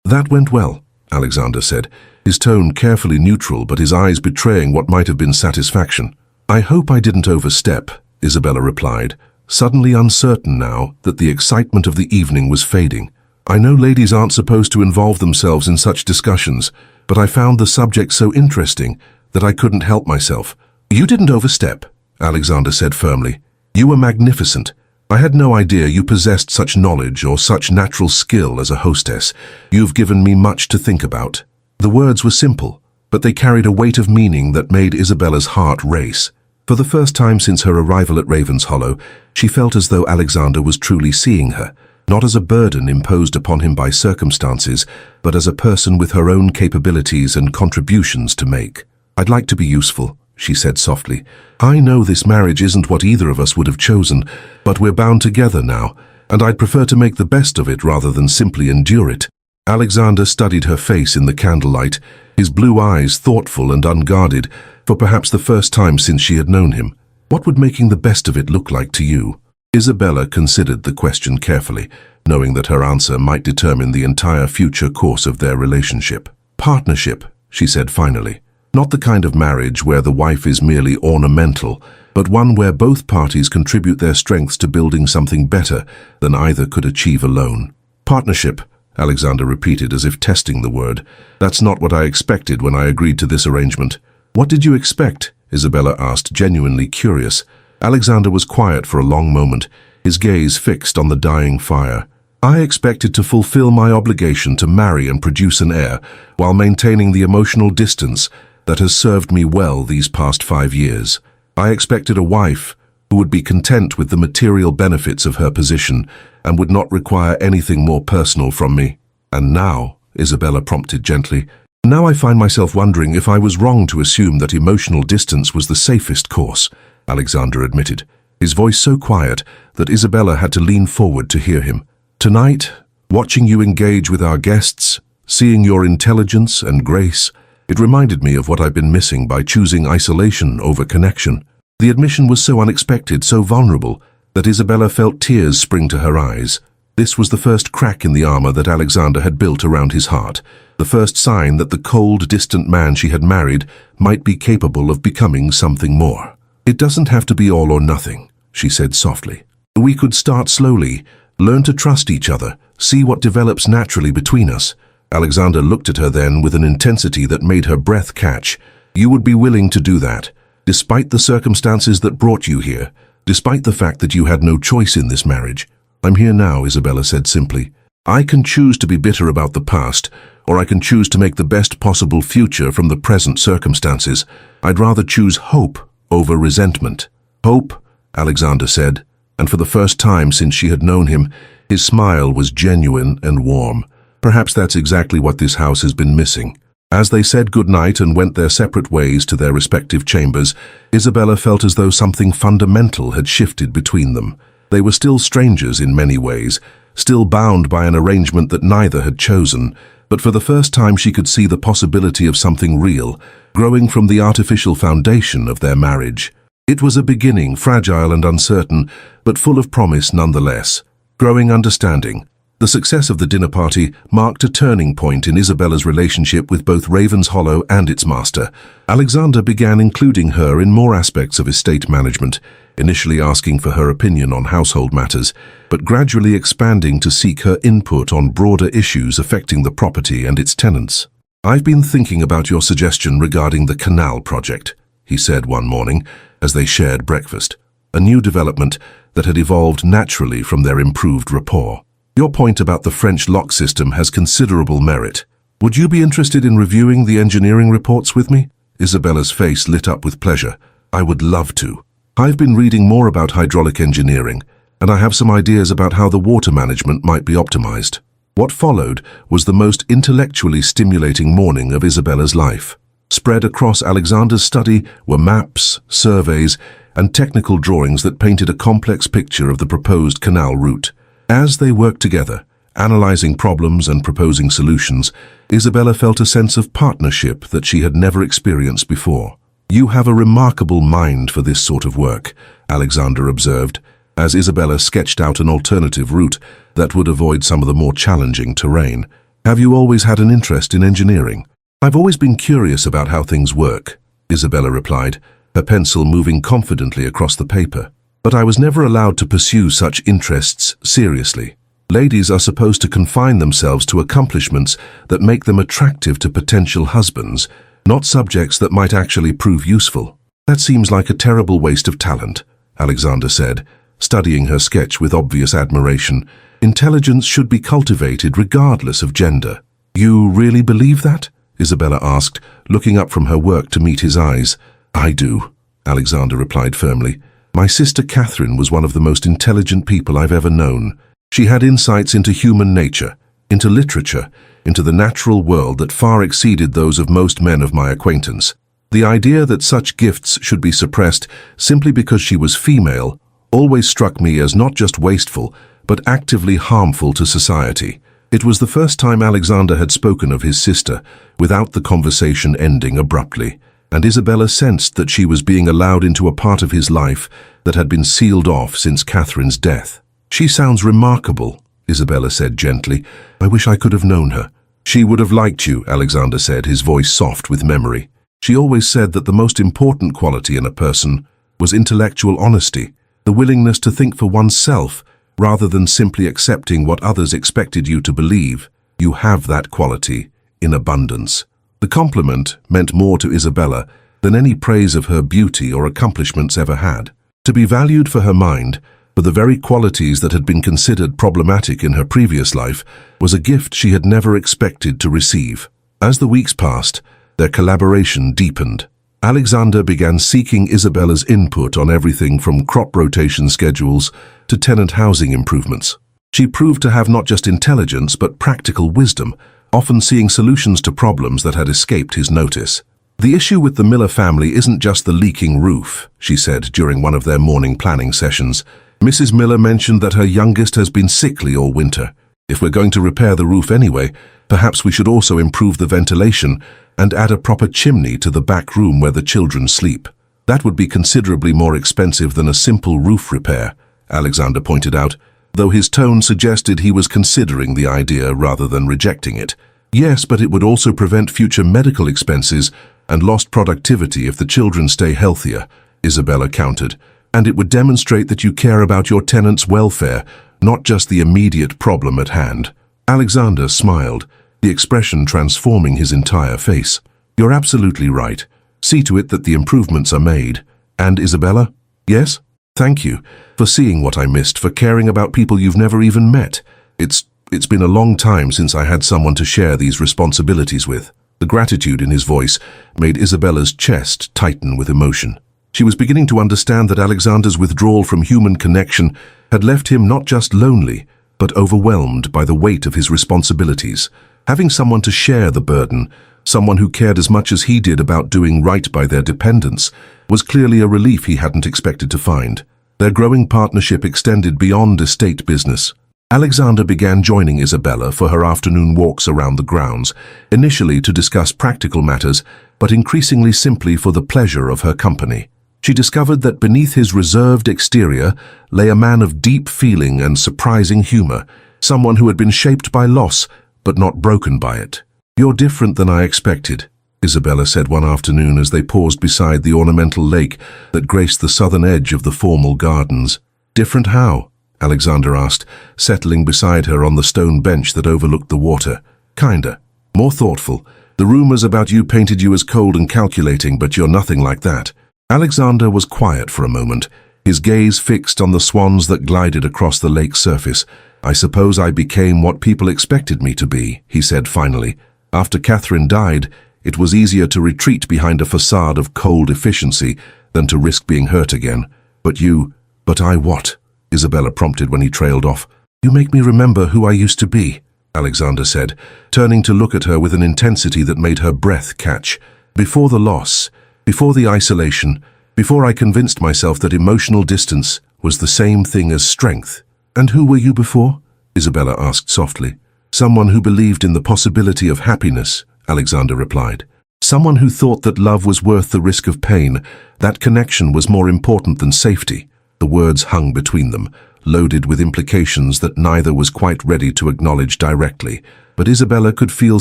"That went well," Alexander said, his tone carefully neutral but his eyes betraying what might have been satisfaction. "I hope I didn't overstep," Isabella replied, suddenly uncertain now that the excitement of the evening was fading. "I know ladies aren't supposed to involve themselves in such discussions, but I found the subject so interesting that I couldn't help myself." "You didn't overstep," Alexander said firmly. "You were magnificent. I had no idea you possessed such knowledge or such natural skill as a hostess. You've given me much to think about." The words were simple, but they carried a weight of meaning that made Isabella's heart race. For the first time since her arrival at Ravenshollow, she felt as though Alexander was truly seeing her, not as a burden imposed upon him by circumstances, but as a person with her own capabilities and contributions to make. "I'd like to be useful," she said softly. "I know this marriage isn't what either of us would have chosen, but we're bound together now, and I'd prefer to make the best of it rather than simply endure it." Alexander studied her face in the candlelight, his blue eyes thoughtful and unguarded, for perhaps the first time since she had known him. "What would making the best of it look like to you?" Isabella considered the question carefully, knowing that her answer might determine the entire future course of their relationship. "Partnership," she said finally. "Not the kind of marriage where the wife is merely ornamental, but one where both parties contribute their strengths to building something better than either could achieve alone." "Partnership," Alexander repeated as if testing the word. "That's not what I expected when I agreed to this arrangement." "What did you expect?" Isabella asked, genuinely curious. Alexander was quiet for a long moment, his gaze fixed on the dying fire. "I expected to fulfill my obligation to marry and produce an heir, while maintaining the emotional distance that has served me well these past 5 years. I expected a wife who would be content with the material benefits of her position and would not require anything more personal from me. And now," Isabella prompted gently, "now I find myself wondering if I was wrong to assume that emotional distance was the safest course," Alexander admitted, his voice so quiet that Isabella had to lean forward to hear him. "Tonight, watching you engage with our guests, seeing your intelligence and grace, it reminded me of what I've been missing by choosing isolation over connection." The admission was so unexpected, so vulnerable, that Isabella felt tears spring to her eyes. This was the first crack in the armor that Alexander had built around his heart, the first sign that the cold, distant man she had married might be capable of becoming something more. "It doesn't have to be all or nothing," she said softly. "We could start slowly, learn to trust each other, see what develops naturally between us." Alexander looked at her then with an intensity that made her breath catch. "You would be willing to do that, despite the circumstances that brought you here, despite the fact that you had no choice in this marriage?" "I'm here now," Isabella said simply. "I can choose to be bitter about the past, or I can choose to make the best possible future from the present circumstances. I'd rather choose hope over resentment." "Hope," Alexander said, and for the first time since she had known him, his smile was genuine and warm. Perhaps that's exactly what this house has been missing. As they said goodnight and went their separate ways to their respective chambers, Isabella felt as though something fundamental had shifted between them. They were still strangers in many ways, still bound by an arrangement that neither had chosen, but for the first time she could see the possibility of something real, growing from the artificial foundation of their marriage. It was a beginning, fragile and uncertain, but full of promise nonetheless. Growing understanding. The success of the dinner party marked a turning point in Isabella's relationship with both Ravenshollow and its master. Alexander began including her in more aspects of estate management, initially asking for her opinion on household matters, but gradually expanding to seek her input on broader issues affecting the property and its tenants. "I've been thinking about your suggestion regarding the canal project," he said one morning as they shared breakfast, a new development that had evolved naturally from their improved rapport. "Your point about the French lock system has considerable merit. Would you be interested in reviewing the engineering reports with me?" Isabella's face lit up with pleasure. "I would love to. I've been reading more about hydraulic engineering, and I have some ideas about how the water management might be optimized." What followed was the most intellectually stimulating morning of Isabella's life. Spread across Alexander's study were maps, surveys, and technical drawings that painted a complex picture of the proposed canal route. As they worked together, analyzing problems and proposing solutions, Isabella felt a sense of partnership that she had never experienced before. "You have a remarkable mind for this sort of work," Alexander observed, as Isabella sketched out an alternative route that would avoid some of the more challenging terrain. "Have you always had an interest in engineering?" "I've always been curious about how things work," Isabella replied, her pencil moving confidently across the paper. "But I was never allowed to pursue such interests seriously. Ladies are supposed to confine themselves to accomplishments that make them attractive to potential husbands, not subjects that might actually prove useful." "That seems like a terrible waste of talent," Alexander said, studying her sketch with obvious admiration. "Intelligence should be cultivated regardless of gender." "You really believe that?" Isabella asked, looking up from her work to meet his eyes. "I do," Alexander replied firmly. "My sister Catherine was one of the most intelligent people I've ever known. She had insights into human nature, into literature, into the natural world that far exceeded those of most men of my acquaintance. The idea that such gifts should be suppressed simply because she was female always struck me as not just wasteful, but actively harmful to society." It was the first time Alexander had spoken of his sister without the conversation ending abruptly, and Isabella sensed that she was being allowed into a part of his life that had been sealed off since Catherine's death. "She sounds remarkable," Isabella said gently. "I wish I could have known her." "She would have liked you," Alexander said, his voice soft with memory. "She always said that the most important quality in a person was intellectual honesty, the willingness to think for oneself rather than simply accepting what others expected you to believe. You have that quality in abundance." The compliment meant more to Isabella than any praise of her beauty or accomplishments ever had. To be valued for her mind, for the very qualities that had been considered problematic in her previous life, was a gift she had never expected to receive. As the weeks passed, their collaboration deepened. Alexander began seeking Isabella's input on everything from crop rotation schedules to tenant housing improvements. She proved to have not just intelligence but practical wisdom, often seeing solutions to problems that had escaped his notice. "The issue with the Miller family isn't just the leaking roof," she said during one of their morning planning sessions. "Mrs. Miller mentioned that her youngest has been sickly all winter. If we're going to repair the roof anyway, perhaps we should also improve the ventilation and add a proper chimney to the back room where the children sleep. That would be considerably more expensive than a simple roof repair," Alexander pointed out, though his tone suggested he was considering the idea rather than rejecting it. "Yes, but it would also prevent future medical expenses and lost productivity if the children stay healthier," Isabella countered. "And it would demonstrate that you care about your tenants' welfare, not just the immediate problem at hand." Alexander smiled, the expression transforming his entire face. "You're absolutely right. See to it that the improvements are made. And Isabella?" "Yes? Thank you for seeing what I missed, for caring about people you've never even met. It's been a long time since I had someone to share these responsibilities with." The gratitude in his voice made Isabella's chest tighten with emotion. She was beginning to understand that Alexander's withdrawal from human connection had left him not just lonely, but overwhelmed by the weight of his responsibilities. Having someone to share the burden, someone who cared as much as he did about doing right by their dependents, was clearly a relief he hadn't expected to find. Their growing partnership extended beyond estate business. Alexander began joining Isabella for her afternoon walks around the grounds, initially to discuss practical matters, but increasingly simply for the pleasure of her company. She discovered that beneath his reserved exterior lay a man of deep feeling and surprising humor, someone who had been shaped by loss, but not broken by it. "You're different than I expected," Isabella said one afternoon as they paused beside the ornamental lake that graced the southern edge of the formal gardens. "Different how?" Alexander asked, settling beside her on the stone bench that overlooked the water. "Kinda. More thoughtful. The rumors about you painted you as cold and calculating, but you're nothing like that." Alexander was quiet for a moment, his gaze fixed on the swans that glided across the lake's surface. "I suppose I became what people expected me to be," he said finally. "After Catherine died, it was easier to retreat behind a facade of cold efficiency than to risk being hurt again. But I what?" Isabella prompted when he trailed off. "You make me remember who I used to be," Alexander said, turning to look at her with an intensity that made her breath catch. "Before the loss, before the isolation, before I convinced myself that emotional distance was the same thing as strength." "And who were you before?" Isabella asked softly. "Someone who believed in the possibility of happiness," Alexander replied. Someone who thought that love was worth the risk of pain, that connection was more important than safety. The words hung between them, loaded with implications that neither was quite ready to acknowledge directly. But Isabella could feel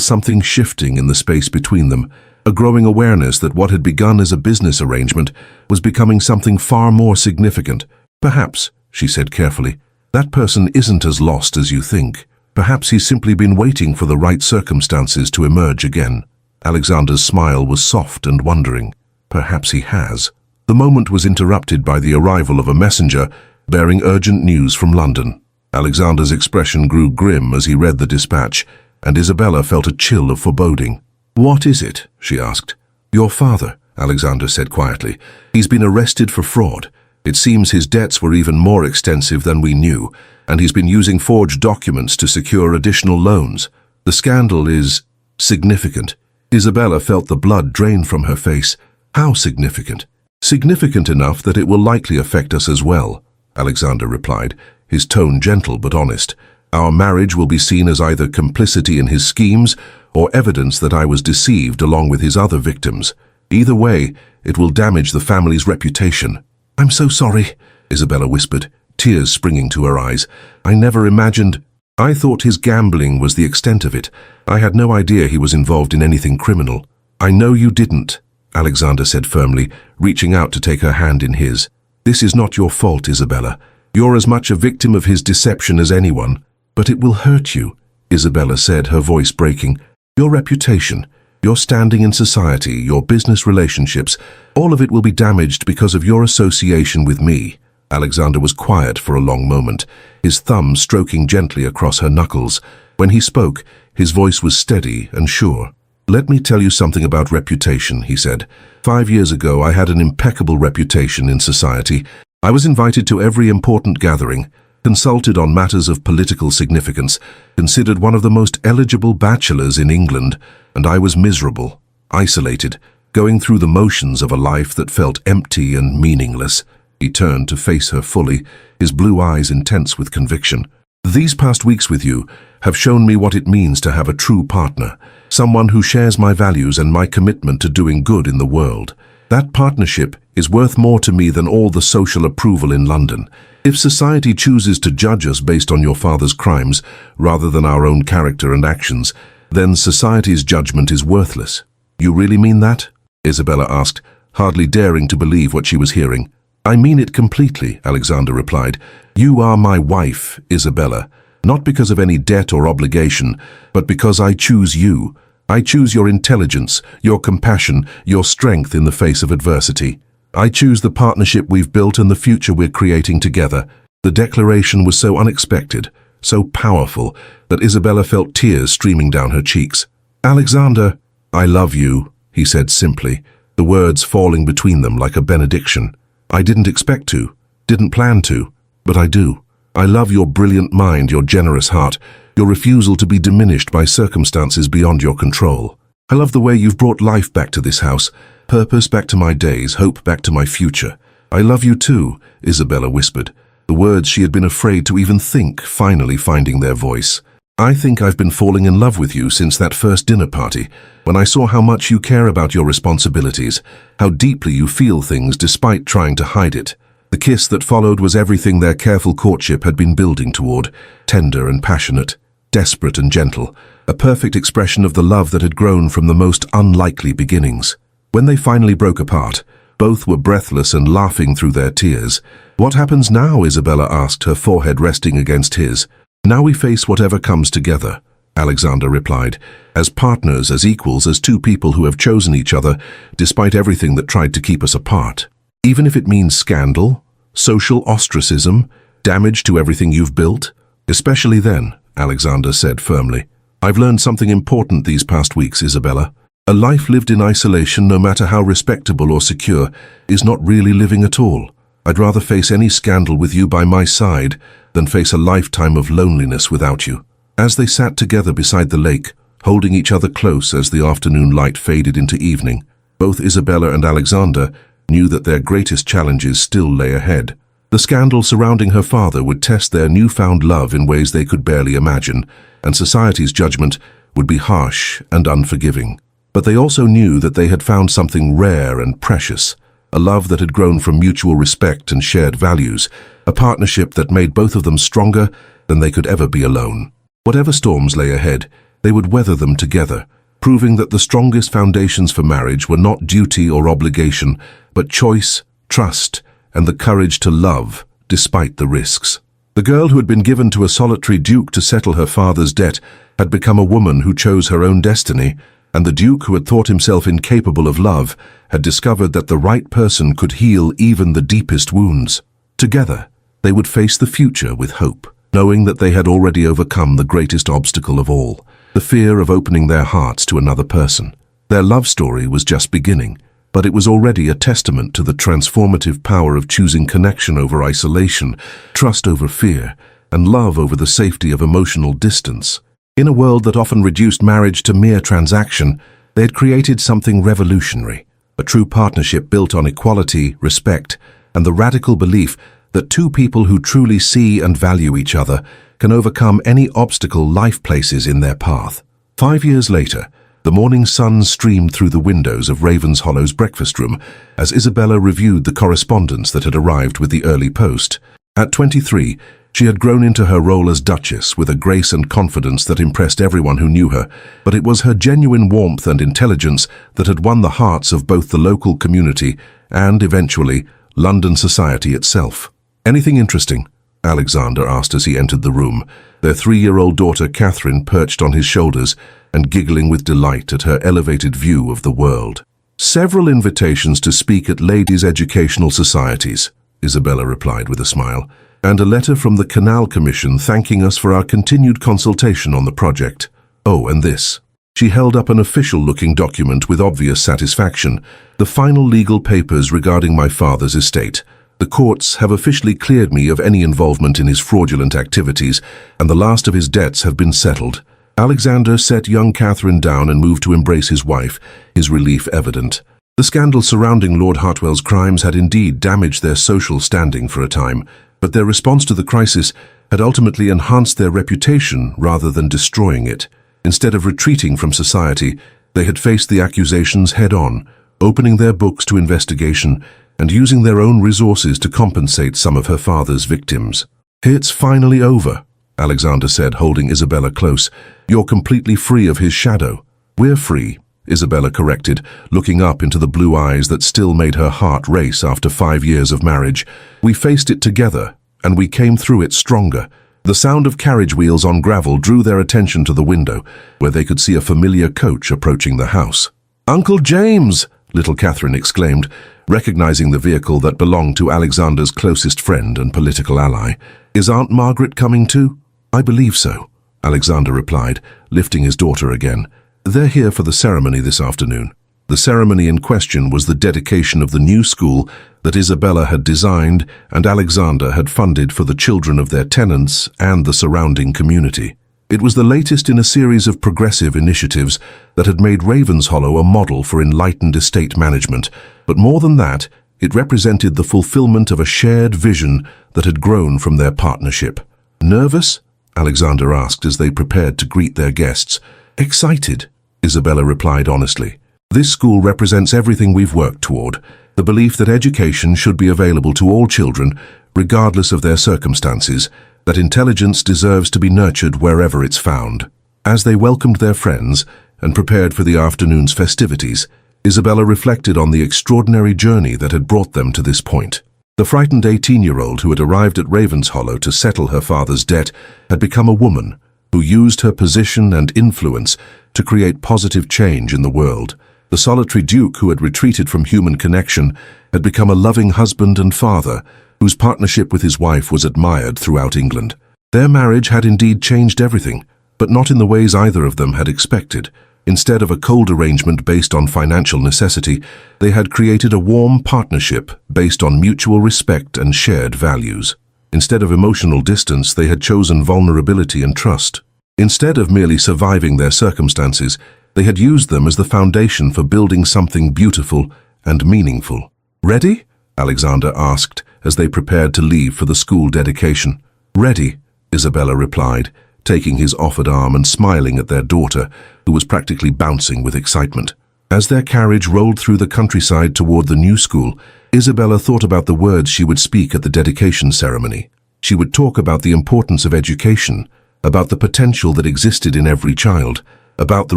something shifting in the space between them, a growing awareness that what had begun as a business arrangement was becoming something far more significant. Perhaps, she said carefully, that person isn't as lost as you think. Perhaps he's simply been waiting for the right circumstances to emerge again. Alexander's smile was soft and wondering. Perhaps he has. The moment was interrupted by the arrival of a messenger bearing urgent news from London. Alexander's expression grew grim as he read the dispatch, and Isabella felt a chill of foreboding. "What is it?" she asked. "Your father," Alexander said quietly. "He's been arrested for fraud. It seems his debts were even more extensive than we knew, and he's been using forged documents to secure additional loans. The scandal is significant." Isabella felt the blood drain from her face. "How significant?" "Significant enough that it will likely affect us as well," Alexander replied, his tone gentle but honest. "Our marriage will be seen as either complicity in his schemes or evidence that I was deceived along with his other victims. Either way, it will damage the family's reputation." "I'm so sorry," Isabella whispered, tears springing to her eyes. "I never imagined. I thought his gambling was the extent of it. I had no idea he was involved in anything criminal." "I know you didn't," Alexander said firmly, reaching out to take her hand in his. "This is not your fault, Isabella. You're as much a victim of his deception as anyone." "But it will hurt you," Isabella said, her voice breaking. "Your reputation, your standing in society, your business relationships, all of it will be damaged because of your association with me." Alexander was quiet for a long moment, his thumb stroking gently across her knuckles. When he spoke, his voice was steady and sure. "Let me tell you something about reputation," he said. 5 years ago, I had an impeccable reputation in society. I was invited to every important gathering, consulted on matters of political significance, considered one of the most eligible bachelors in England, and I was miserable, isolated, going through the motions of a life that felt empty and meaningless. He turned to face her fully, his blue eyes intense with conviction. "These past weeks with you have shown me what it means to have a true partner, someone who shares my values and my commitment to doing good in the world. That partnership is worth more to me than all the social approval in London. If society chooses to judge us based on your father's crimes rather than our own character and actions, then society's judgment is worthless." "You really mean that?" Isabella asked, hardly daring to believe what she was hearing. "I mean it completely," Alexander replied. "You are my wife, Isabella, not because of any debt or obligation, but because I choose you. I choose your intelligence, your compassion, your strength in the face of adversity. I choose the partnership we've built and the future we're creating together." The declaration was so unexpected, so powerful, that Isabella felt tears streaming down her cheeks. "Alexander, I love you," he said simply, the words falling between them like a benediction. "I didn't expect to, didn't plan to, but I do. I love your brilliant mind, your generous heart, your refusal to be diminished by circumstances beyond your control. I love the way you've brought life back to this house, purpose back to my days, hope back to my future." "I love you too," Isabella whispered, the words she had been afraid to even think finally finding their voice. "I think I've been falling in love with you since that first dinner party, when I saw how much you care about your responsibilities, how deeply you feel things despite trying to hide it. The kiss that followed was everything their careful courtship had been building toward, tender and passionate, desperate and gentle, a perfect expression of the love that had grown from the most unlikely beginnings. When they finally broke apart, both were breathless and laughing through their tears. "What happens now?" Isabella asked, her forehead resting against his. "Now we face whatever comes together," Alexander replied, "as partners, as equals, as two people who have chosen each other, despite everything that tried to keep us apart. Even if it means scandal, social ostracism, damage to everything you've built, especially then," Alexander said firmly. "I've learned something important these past weeks, Isabella. A life lived in isolation, no matter how respectable or secure, is not really living at all. I'd rather face any scandal with you by my side than face a lifetime of loneliness without you." As they sat together beside the lake, holding each other close as the afternoon light faded into evening, both Isabella and Alexander knew that their greatest challenges still lay ahead. The scandal surrounding her father would test their newfound love in ways they could barely imagine, and society's judgment would be harsh and unforgiving. But they also knew that they had found something rare and precious, a love that had grown from mutual respect and shared values, a partnership that made both of them stronger than they could ever be alone. Whatever storms lay ahead, they would weather them together, proving that the strongest foundations for marriage were not duty or obligation, but choice, trust, and the courage to love, despite the risks. The girl who had been given to a solitary duke to settle her father's debt had become a woman who chose her own destiny, and the duke who had thought himself incapable of love had discovered that the right person could heal even the deepest wounds. Together, they would face the future with hope, knowing that they had already overcome the greatest obstacle of all, the fear of opening their hearts to another person. Their love story was just beginning, but it was already a testament to the transformative power of choosing connection over isolation, trust over fear, and love over the safety of emotional distance. In a world that often reduced marriage to mere transaction, they had created something revolutionary, a true partnership built on equality, respect, and the radical belief that two people who truly see and value each other can overcome any obstacle life places in their path. 5 years later, the morning sun streamed through the windows of Ravenshallow's breakfast room as Isabella reviewed the correspondence that had arrived with the early post. At 23, she had grown into her role as Duchess with a grace and confidence that impressed everyone who knew her, but it was her genuine warmth and intelligence that had won the hearts of both the local community and, eventually, London society itself. "Anything interesting?" Alexander asked as he entered the room, their 3-year-old daughter Catherine perched on his shoulders and giggling with delight at her elevated view of the world. "Several invitations to speak at ladies' educational societies," Isabella replied with a smile, "and a letter from the Canal Commission thanking us for our continued consultation on the project. Oh, and this." She held up an official-looking document with obvious satisfaction, "the final legal papers regarding my father's estate. The courts have officially cleared me of any involvement in his fraudulent activities, and the last of his debts have been settled." Alexander set young Catherine down and moved to embrace his wife, his relief evident. The scandal surrounding Lord Hartwell's crimes had indeed damaged their social standing for a time, but their response to the crisis had ultimately enhanced their reputation rather than destroying it. Instead of retreating from society, they had faced the accusations head-on, opening their books to investigation and using their own resources to compensate some of her father's victims. "It's finally over," Alexander said, holding Isabella close. "You're completely free of his shadow." "We're free," Isabella corrected, looking up into the blue eyes that still made her heart race after 5 years of marriage. "We faced it together, and we came through it stronger." The sound of carriage wheels on gravel drew their attention to the window, where they could see a familiar coach approaching the house. "Uncle James!" little Catherine exclaimed, recognizing the vehicle that belonged to Alexander's closest friend and political ally. "Is Aunt Margaret coming too?" "I believe so," Alexander replied, lifting his daughter again. "They're here for the ceremony this afternoon." The ceremony in question was the dedication of the new school that Isabella had designed and Alexander had funded for the children of their tenants and the surrounding community. It was the latest in a series of progressive initiatives that had made Ravenshollow a model for enlightened estate management, but more than that, it represented the fulfillment of a shared vision that had grown from their partnership. "Nervous?" Alexander asked as they prepared to greet their guests. "Excited," Isabella replied honestly. "This school represents everything we've worked toward, the belief that education should be available to all children, regardless of their circumstances, that intelligence deserves to be nurtured wherever it's found." As they welcomed their friends and prepared for the afternoon's festivities, Isabella reflected on the extraordinary journey that had brought them to this point. The frightened 18-year-old who had arrived at Ravenshollow to settle her father's debt had become a woman who used her position and influence to create positive change in the world. The solitary duke who had retreated from human connection had become a loving husband and father whose partnership with his wife was admired throughout England. Their marriage had indeed changed everything, but not in the ways either of them had expected. Instead of a cold arrangement based on financial necessity, they had created a warm partnership based on mutual respect and shared values. Instead of emotional distance, they had chosen vulnerability and trust. Instead of merely surviving their circumstances, they had used them as the foundation for building something beautiful and meaningful. "Ready?" Alexander asked as they prepared to leave for the school dedication. "Ready," Isabella replied, taking his offered arm and smiling at their daughter, who was practically bouncing with excitement. As their carriage rolled through the countryside toward the new school, Isabella thought about the words she would speak at the dedication ceremony. She would talk about the importance of education, about the potential that existed in every child, about the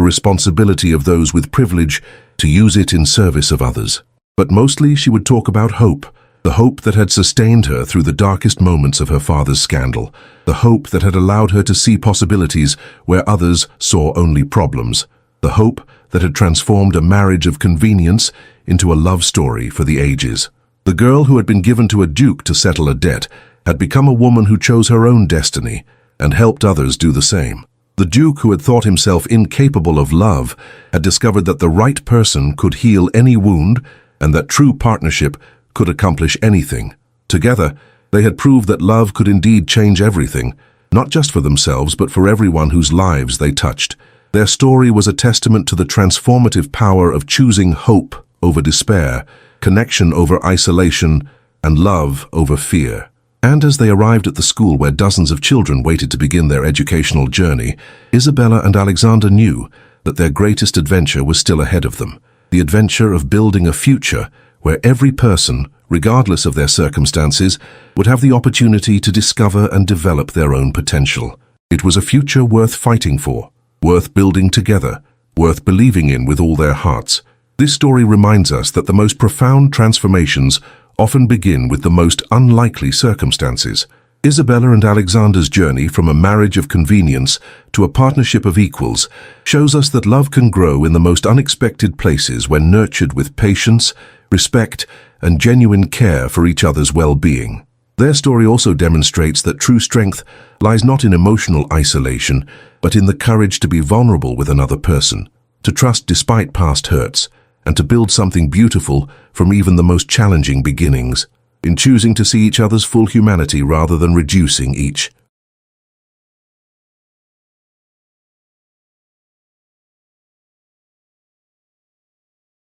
responsibility of those with privilege to use it in service of others. But mostly she would talk about hope, the hope that had sustained her through the darkest moments of her father's scandal, the hope that had allowed her to see possibilities where others saw only problems, the hope that had transformed a marriage of convenience into a love story for the ages. The girl who had been given to a duke to settle a debt had become a woman who chose her own destiny and helped others do the same. The duke, who had thought himself incapable of love, had discovered that the right person could heal any wound and that true partnership could accomplish anything. Together, they had proved that love could indeed change everything, not just for themselves but for everyone whose lives they touched. Their story was a testament to the transformative power of choosing hope over despair, connection over isolation, and love over fear. And as they arrived at the school where dozens of children waited to begin their educational journey, Isabella and Alexander knew that their greatest adventure was still ahead of them, the adventure of building a future where every person, regardless of their circumstances, would have the opportunity to discover and develop their own potential. It was a future worth fighting for, worth building together, worth believing in with all their hearts. This story reminds us that the most profound transformations often begin with the most unlikely circumstances. Isabella and Alexander's journey from a marriage of convenience to a partnership of equals shows us that love can grow in the most unexpected places when nurtured with patience, respect, and genuine care for each other's well-being. Their story also demonstrates that true strength lies not in emotional isolation, but in the courage to be vulnerable with another person, to trust despite past hurts, and to build something beautiful from even the most challenging beginnings, in choosing to see each other's full humanity rather than reducing each.